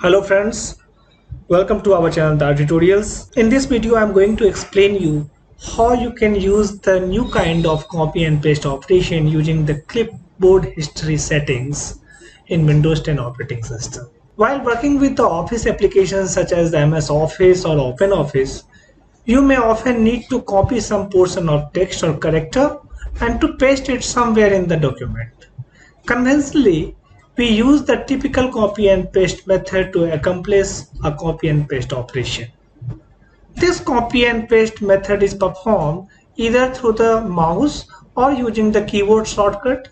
Hello friends, welcome to our channel Dart Tutorials. In this video I am going to explain you how you can use the new kind of copy and paste operation using the clipboard history settings in Windows 10 operating system. While working with the Office applications such as the MS Office or OpenOffice, you may often need to copy some portion of text or character and to paste it somewhere in the document. Conventionally, we use the typical copy and paste method to accomplish a copy and paste operation. This copy and paste method is performed either through the mouse or using the keyboard shortcut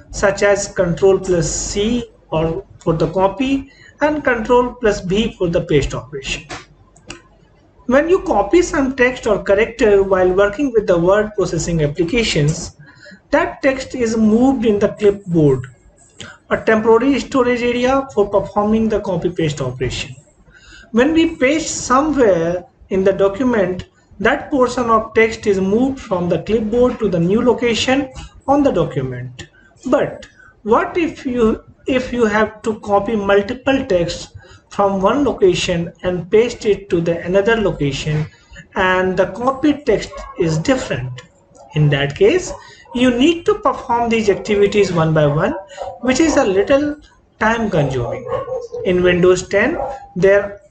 such as Ctrl plus C or for the copy and Ctrl plus V for the paste operation. When you copy some text or character while working with the word processing applications, that text is moved in the clipboard, a temporary storage area for performing the copy paste operation. When we paste somewhere in the document, that portion of text is moved from the clipboard to the new location on the document. But what if you have to copy multiple texts from one location and paste it to the another location and the copied text is different? In that case, you need to perform these activities one by one, which is a little time consuming. In Windows 10, there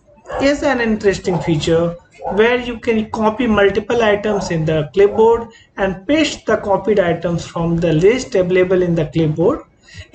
is an interesting feature where you can copy multiple items in the clipboard and paste the copied items from the list available in the clipboard.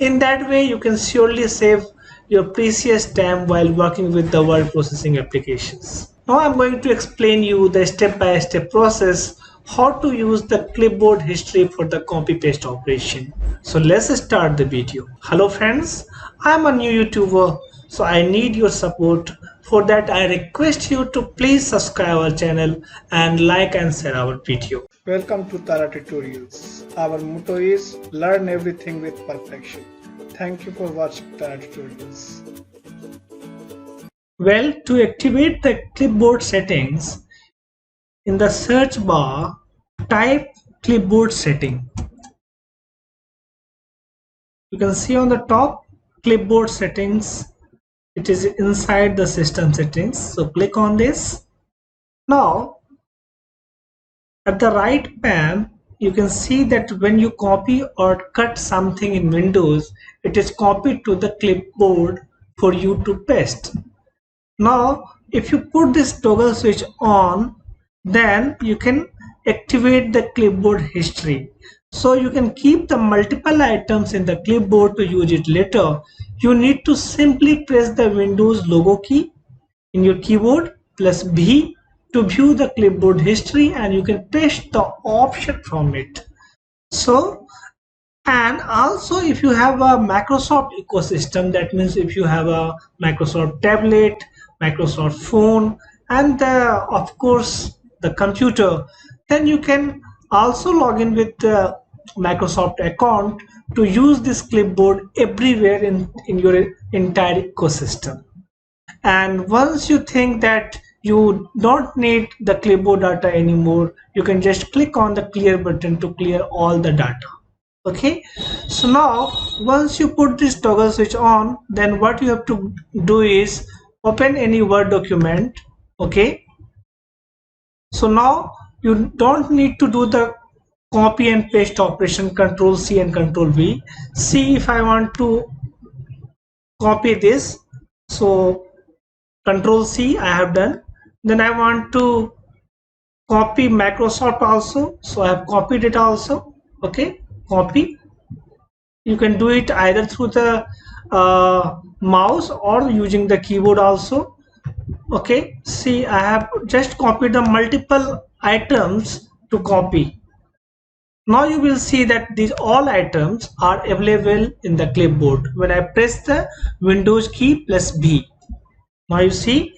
In that way, you can surely save your precious time while working with the word processing applications. Now I'm going to explain you the step-by-step process how to use the clipboard history for the copy paste operation. So let's start the video. Hello friends, I'm a new YouTuber, so I need your support. For that I request you to please subscribe our channel and like and share our video. Welcome to Tara Tutorials. Our motto is learn everything with perfection. Thank you for watching Tara Tutorials. Well, to activate the clipboard settings, in the search bar, type clipboard setting. You can see on the top clipboard settings. It is inside the system settings. So click on this. Now, at the right pan, you can see that when you copy or cut something in Windows, it is copied to the clipboard for you to paste. Now, if you put this toggle switch on, then you can activate the clipboard history. So you can keep the multiple items in the clipboard to use it later. You need to simply press the Windows logo key in your keyboard plus V to view the clipboard history, and you can paste the option from it. So, and also if you have a Microsoft ecosystem, that means if you have a Microsoft tablet, Microsoft phone, and of course the computer, then you can also log in with the Microsoft account to use this clipboard everywhere in your entire ecosystem. And once you think that you don't need the clipboard data anymore, you can just click on the clear button to clear all the data. Okay, so now once you put this toggle switch on, then what you have to do is open any Word document. Okay, so now you don't need to do the copy and paste operation Control C and Control V. See, if I want to copy this, so Control C I have done. Then I want to copy Microsoft also, so I have copied it also. Okay, copy. You can do it either through the mouse or using the keyboard also. Okay, see, I have just copied the multiple items to copy. Now you will see that these all items are available in the clipboard when I press the Windows key plus V. Now you see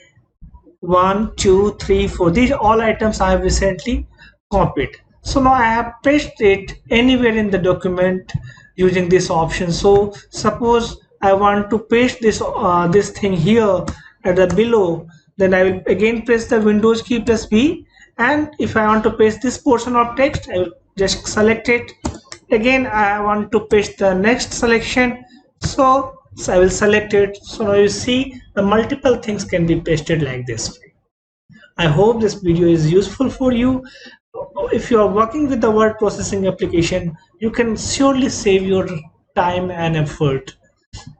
1, 2, 3, 4. These all items I have recently copied. So now I have pasted it anywhere in the document using this option. So suppose I want to paste this thing here at the below, then I will again press the Windows key plus V, and if I want to paste this portion of text, I will just select it. Again I want to paste the next selection, so So I will select it. So now you see the multiple things can be pasted like this way. I hope this video is useful for you. If you are working with the word processing application, you can surely save your time and effort.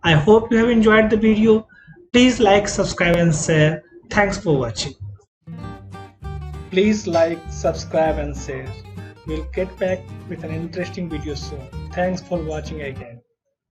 I hope you have enjoyed the video. Please like, subscribe and share. Thanks for watching. Please like, subscribe and share. We'll get back with an interesting video soon. Thanks for watching again.